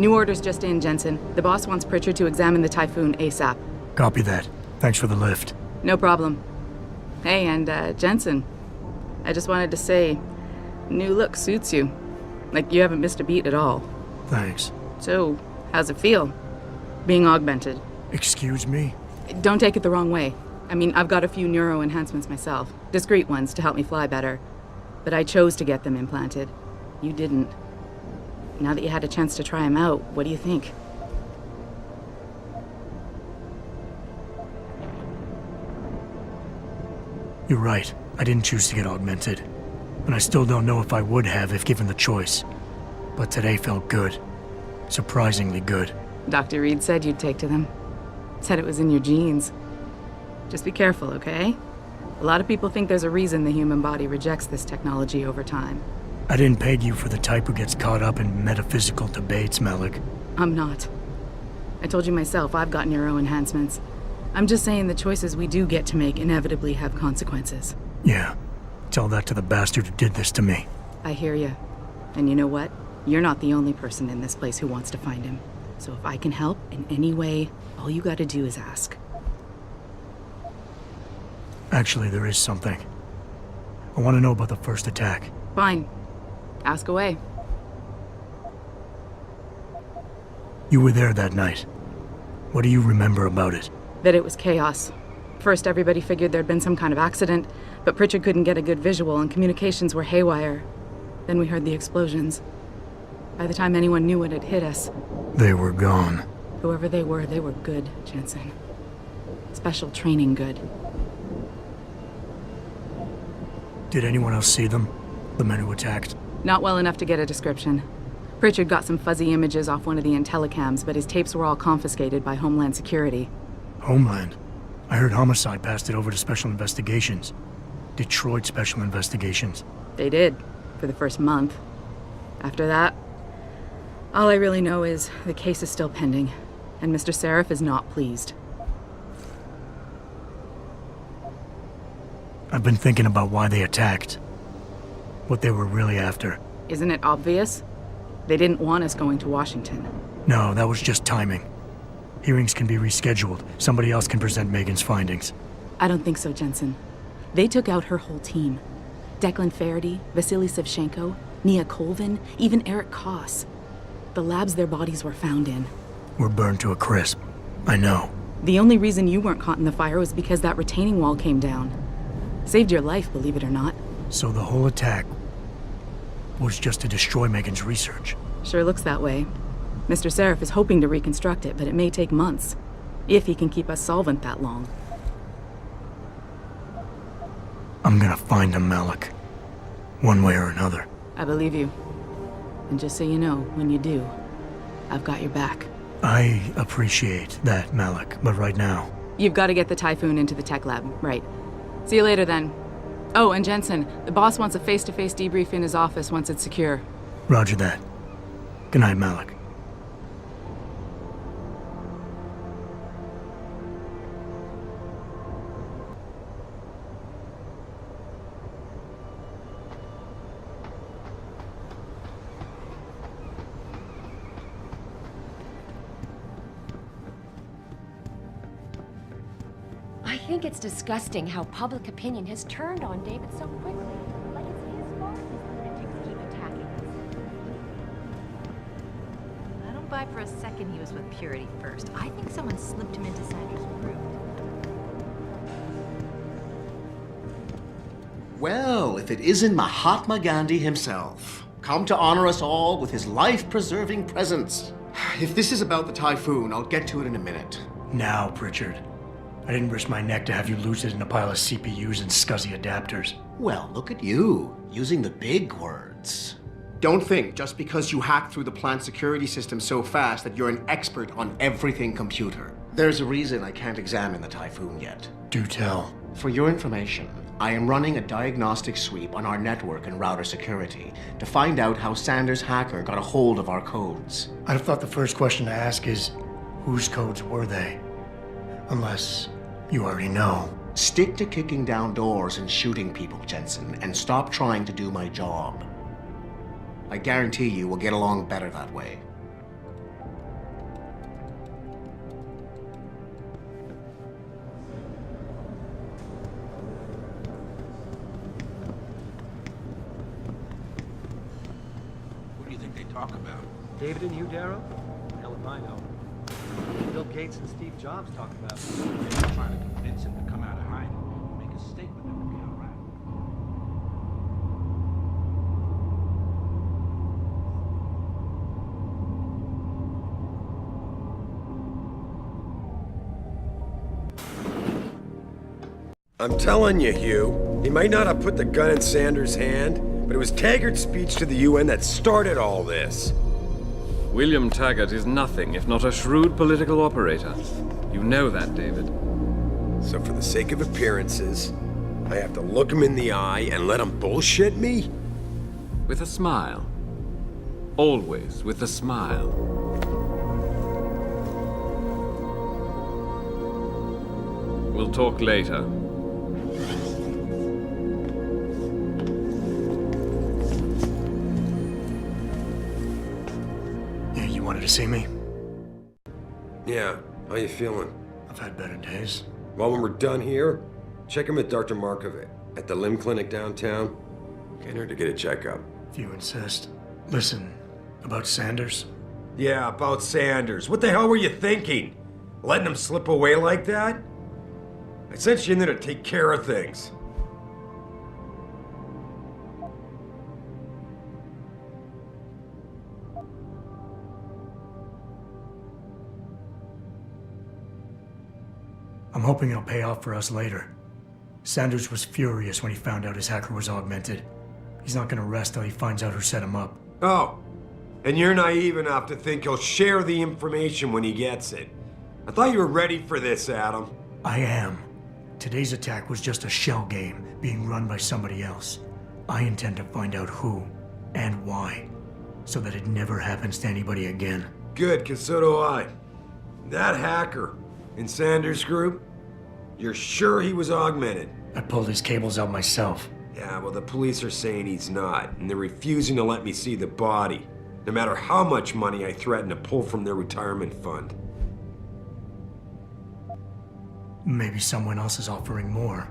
New orders just in, Jensen. The boss wants Pritchard to examine the Typhoon ASAP. Copy that. Thanks for the lift. No problem. Hey, and Jensen, I just wanted to say, new look suits you. Like, you haven't missed a beat at all. Thanks. So, how's it feel? Being augmented? Excuse me? Don't take it the wrong way. I mean, I've got a few neuro enhancements myself. Discreet ones to help me fly better. But I chose to get them implanted. You didn't. Now that you had a chance to try them out, what do you think? You're right. I didn't choose to get augmented. And I still don't know if I would have if given the choice. But today felt good. Surprisingly good. Dr. Reed said you'd take to them. Said it was in your genes. Just be careful, okay? A lot of people think there's a reason the human body rejects this technology over time. I didn't peg you for the type who gets caught up in metaphysical debates, Malik. I'm not. I told you myself, I've got neuro enhancements. I'm just saying the choices we do get to make inevitably have consequences. Yeah. Tell that to the bastard who did this to me. I hear you. And you know what? You're not the only person in this place who wants to find him. So if I can help in any way, all you gotta do is ask. Actually, there is something. I want to know about the first attack. Fine. Ask away. You were there that night. What do you remember about it? That it was chaos. First, everybody figured there'd been some kind of accident, but Pritchard couldn't get a good visual and communications were haywire. Then we heard the explosions. By the time anyone knew what had hit us... They were gone. Whoever they were good, Jensen. Special training good. Did anyone else see them? The men who attacked? Not well enough to get a description. Pritchard got some fuzzy images off one of the Intellicams, but his tapes were all confiscated by Homeland Security. Homeland? I heard Homicide passed it over to Special Investigations. Detroit Special Investigations. They did, for the first month. After that, all I really know is the case is still pending, and Mr. Sheriff is not pleased. I've been thinking about why they attacked. What they were really after. Isn't it obvious? They didn't want us going to Washington. No, that was just timing. Hearings can be rescheduled. Somebody else can present Megan's findings. I don't think so, Jensen. They took out her whole team. Declan Faraday, Vasily Savchenko, Nia Colvin, even Eric Koss. The labs their bodies were found in. Were burned to a crisp. I know. The only reason you weren't caught in the fire was because that retaining wall came down. Saved your life, believe it or not. So the whole attack was just to destroy Megan's research. Sure looks that way. Mr. Sheriff is hoping to reconstruct it, but it may take months. If he can keep us solvent that long. I'm gonna find him, Malik. One way or another. I believe you. And just so you know, when you do, I've got your back. I appreciate that, Malik, but right now... You've got to get the Typhoon into the tech lab, right. See you later then. Oh, and Jensen, the boss wants a face-to-face debrief in his office once it's secure. Roger that. Good night, Malik. I think it's disgusting how public opinion has turned on David so quickly. Like it's his fault his lunatics keep attacking us. I don't buy for a second he was with Purity first. I think someone slipped him into Sanders' group. Well, if it isn't Mahatma Gandhi himself, come to honor us all with his life-preserving presence. If this is about the Typhoon, I'll get to it in a minute. Now, Pritchard. I didn't risk my neck to have you lose it in a pile of CPUs and scuzzy adapters. Well, look at you, using the big words. Don't think just because you hacked through the plant security system so fast that you're an expert on everything computer. There's a reason I can't examine the Typhoon yet. Do tell. For your information, I am running a diagnostic sweep on our network and router security to find out how Sanders' hacker got a hold of our codes. I'd have thought the first question to ask is, whose codes were they? Unless you already know. Stick to kicking down doors and shooting people, Jensen, and stop trying to do my job. I guarantee you we'll get along better that way. talk about? David and you, Darrow? Hell if I know. Bill Gates and Steve Jobs talk about it. Maybe trying to convince him to come out of hiding, make a statement that would be all right. I'm telling you, Hugh, he might not have put the gun in Sanders' hand, but it was Taggart's speech to the UN that started all this. William Taggart is nothing if not a shrewd political operator. You know that, David. So for the sake of appearances, I have to look him in the eye and let him bullshit me? With a smile. Always with a smile. We'll talk later. You wanted to see me? Yeah, how you feeling? I've had better days. Well, when we're done here, check him with Dr. Markovic at the limb clinic downtown. Get her to get a checkup. If you insist. Listen, about Sanders? Yeah, about Sanders. What the hell were you thinking? Letting him slip away like that? I sent you in there to take care of things. I'm hoping it'll pay off for us later. Sanders was furious when he found out his hacker was augmented. He's not gonna rest till he finds out who set him up. Oh, and you're naive enough to think he'll share the information when he gets it. I thought you were ready for this, Adam. I am. Today's attack was just a shell game being run by somebody else. I intend to find out who and why, so that it never happens to anybody again. Good, 'cause so do I. That hacker in Sanders' group, you're sure he was augmented? I pulled his cables out myself. Yeah, well, the police are saying he's not, and they're refusing to let me see the body, no matter how much money I threaten to pull from their retirement fund. Maybe someone else is offering more.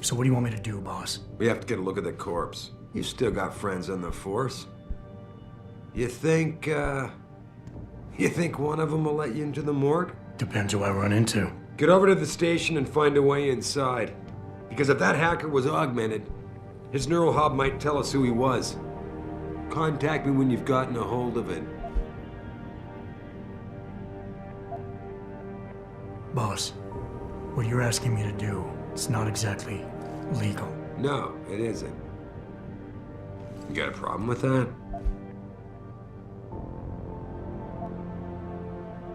So what do you want me to do, boss? We have to get a look at the corpse. You've still got friends on the force. You think one of them will let you into the morgue? Depends who I run into. Get over to the station and find a way inside. Because if that hacker was augmented, his neural hub might tell us who he was. Contact me when you've gotten a hold of it. Boss, what you're asking me to do, it's not exactly legal. No, it isn't. You got a problem with that?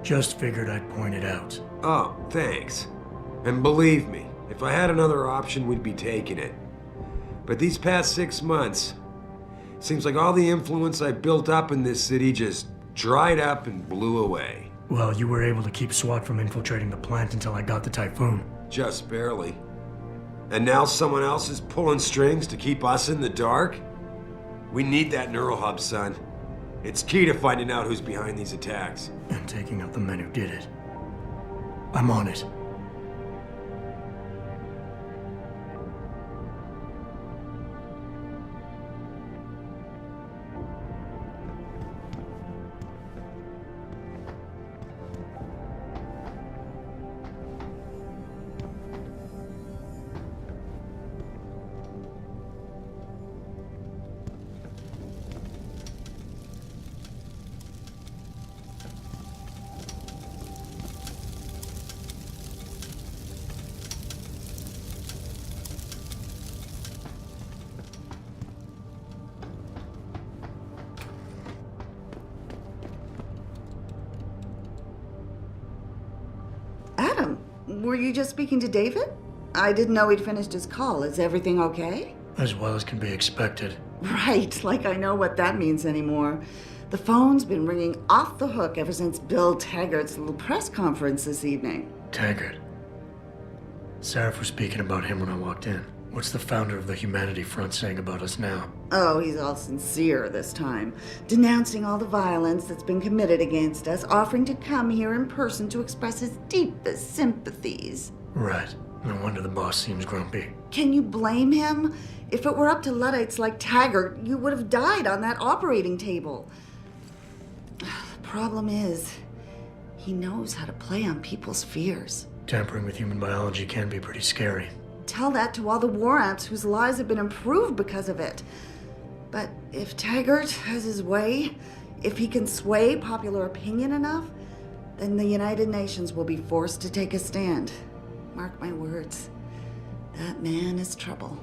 Just figured I'd point it out. Oh, thanks. And believe me, if I had another option, we'd be taking it. But these past 6 months, seems like all the influence I built up in this city just dried up and blew away. Well, you were able to keep SWAT from infiltrating the plant until I got the Typhoon. Just barely. And now someone else is pulling strings to keep us in the dark? We need that neural hub, son. It's key to finding out who's behind these attacks. And taking out the men who did it. I'm on it. Adam, were you just speaking to David? I didn't know he'd finished his call. Is everything okay? As well as can be expected. Right, like I know what that means anymore. The phone's been ringing off the hook ever since Bill Taggart's little press conference this evening. Taggart. Shariff was speaking about him when I walked in. What's the founder of the Humanity Front saying about us now? Oh, he's all sincere this time, denouncing all the violence that's been committed against us, offering to come here in person to express his deepest sympathies. Right. No wonder the boss seems grumpy. Can you blame him? If it were up to Luddites like Taggart, you would have died on that operating table. The problem is, he knows how to play on people's fears. Tampering with human biology can be pretty scary. Tell that to all the war ants whose lives have been improved because of it. But if Taggart has his way, if he can sway popular opinion enough, then the United Nations will be forced to take a stand. Mark my words, that man is trouble.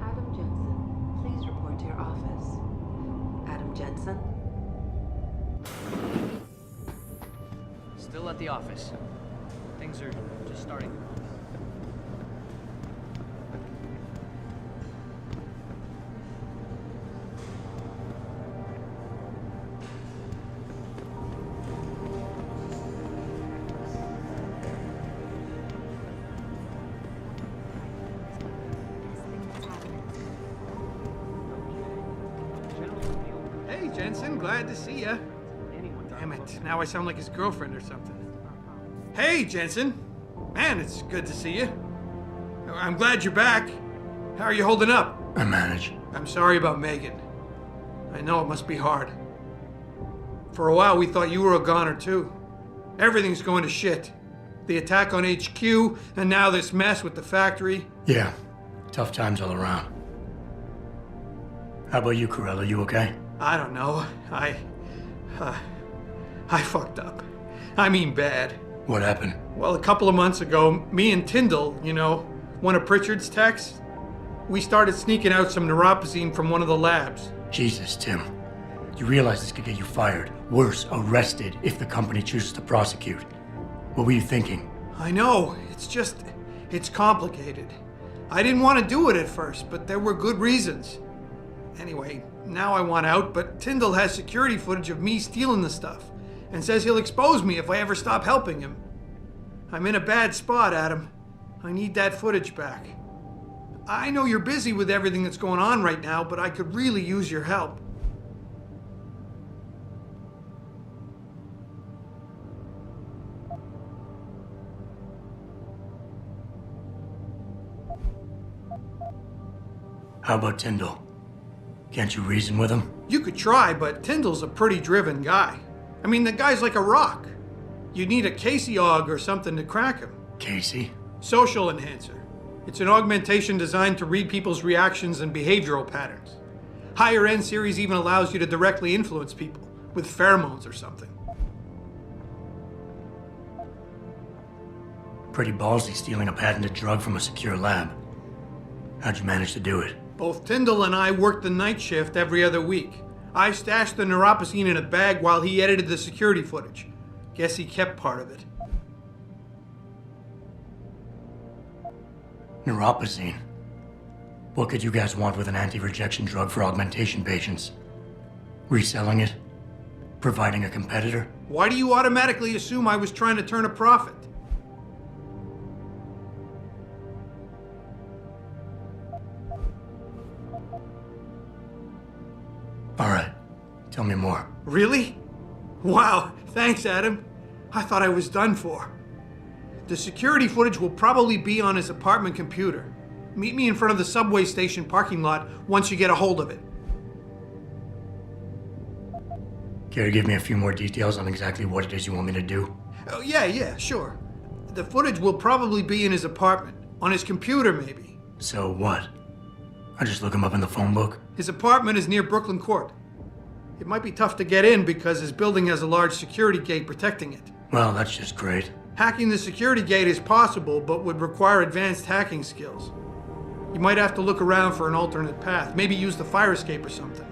Adam Jensen, please report to your office. Adam Jensen? Still at the office. Things are just starting. Hey, Jensen, glad to see ya. Damn it, now I sound like his girlfriend or something. Hey, Jensen. Man, it's good to see you. I'm glad you're back. How are you holding up? I manage. I'm sorry about Megan. I know it must be hard. For a while, we thought you were a goner, too. Everything's going to shit. The attack on HQ, and now this mess with the factory. Yeah, tough times all around. How about you, Corella? You okay? I don't know. I fucked up. I mean bad. What happened? Well, a couple of months ago, me and Tyndall, you know, one of Pritchard's techs, we started sneaking out some neuropozyne from one of the labs. Jesus, Tim. You realize this could get you fired. Worse, arrested if the company chooses to prosecute. What were you thinking? I know. It's complicated. I didn't want to do it at first, but there were good reasons. Anyway, now I want out, but Tyndall has security footage of me stealing the stuff and says he'll expose me if I ever stop helping him. I'm in a bad spot, Adam. I need that footage back. I know you're busy with everything that's going on right now, but I could really use your help. How about Tyndall? Can't you reason with him? You could try, but Tyndall's a pretty driven guy. I mean, the guy's like a rock. You'd need a Casey-Og or something to crack him. Casey? Social enhancer. It's an augmentation designed to read people's reactions and behavioral patterns. Higher end series even allows you to directly influence people with pheromones or something. Pretty ballsy stealing a patented drug from a secure lab. How'd you manage to do it? Both Tyndall and I worked the night shift every other week. I stashed the neuropozyne in a bag while he edited the security footage. Guess he kept part of it. Neuropozyne? What could you guys want with an anti-rejection drug for augmentation patients? Reselling it? Providing a competitor? Why do you automatically assume I was trying to turn a profit? All right, tell me more. Really? Wow, thanks, Adam. I thought I was done for. The security footage will probably be on his apartment computer. Meet me in front of the subway station parking lot once you get a hold of it. Care to give me a few more details on exactly what it is you want me to do? Oh, yeah, sure. The footage will probably be in his apartment. On his computer, maybe. So what? I just look him up in the phone book? His apartment is near Brooklyn Court. It might be tough to get in because his building has a large security gate protecting it. Well, that's just great. Hacking the security gate is possible, but would require advanced hacking skills. You might have to look around for an alternate path. Maybe use the fire escape or something.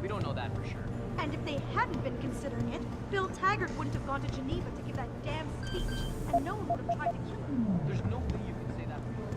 We don't know that for sure. And if they hadn't been considering it, Bill Taggart wouldn't have gone to Geneva to give that damn speech, and no one would have tried to kill him. There's no way you can say that for sure.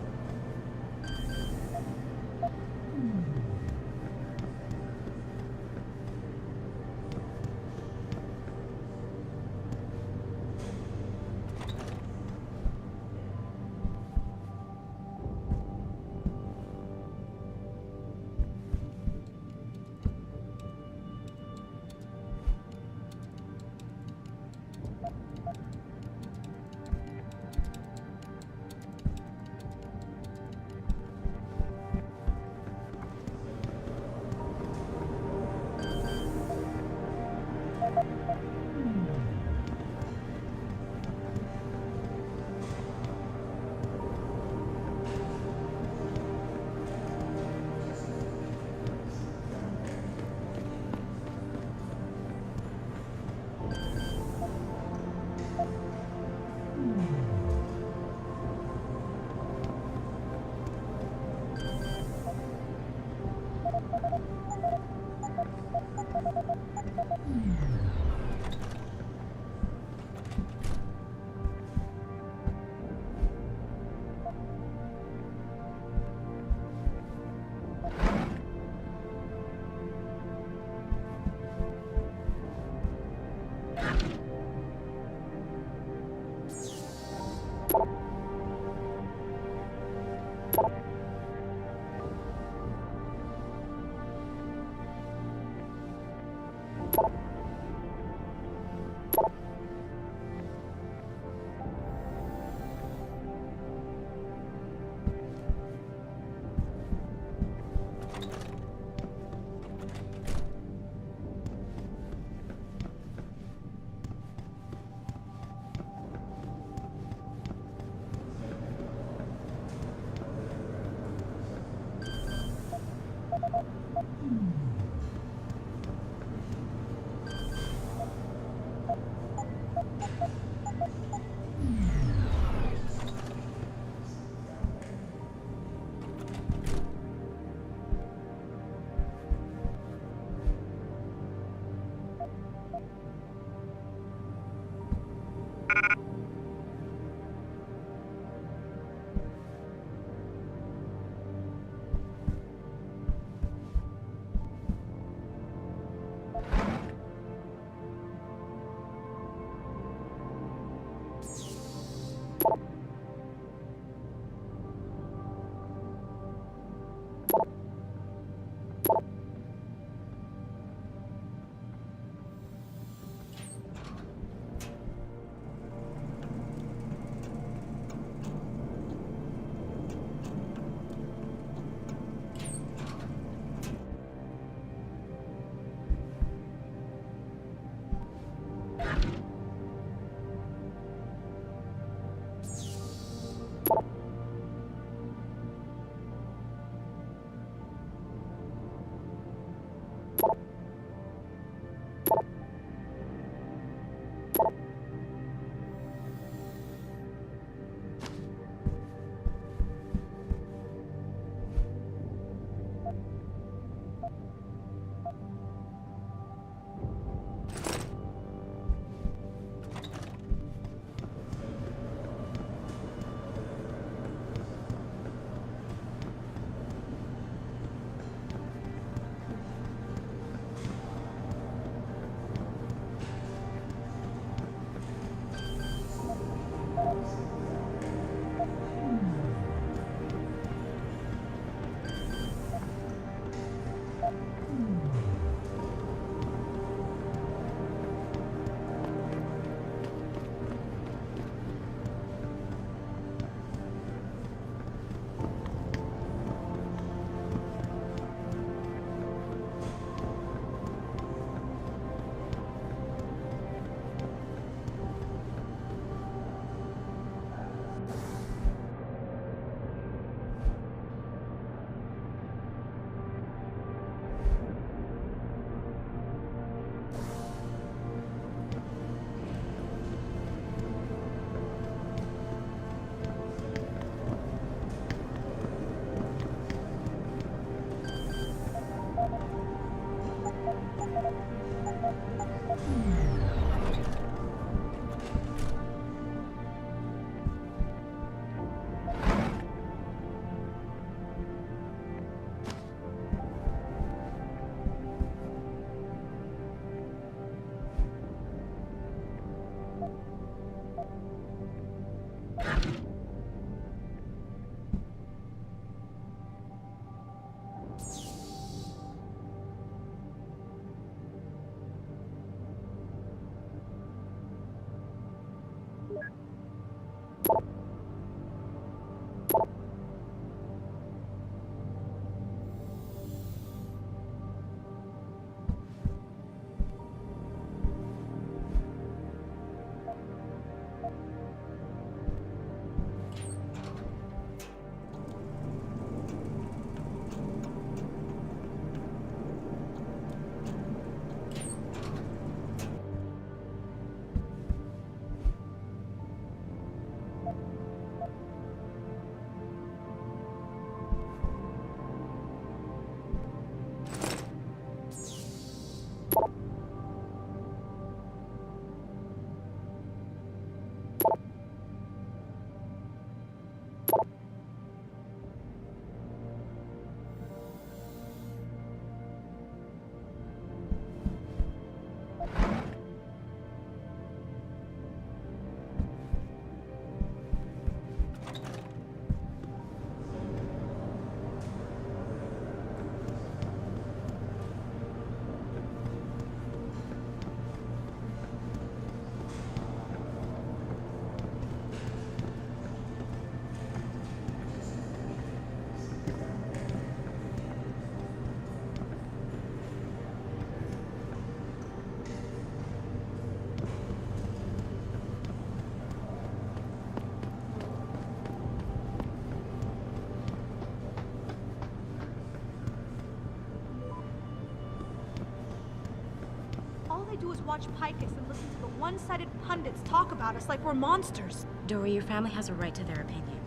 All they do is watch Picus and listen to the one-sided pundits talk about us like we're monsters. Dory, your family has a right to their opinion,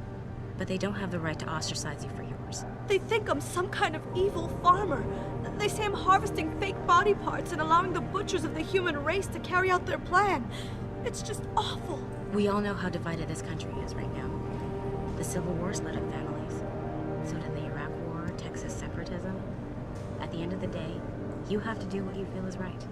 but they don't have the right to ostracize you for yours. They think I'm some kind of evil farmer. They say I'm harvesting fake body parts and allowing the butchers of the human race to carry out their plan. It's just awful. We all know how divided this country is right now. The Civil War split up families. So did the Iraq War, Texas separatism. At the end of the day, you have to do what you feel is right.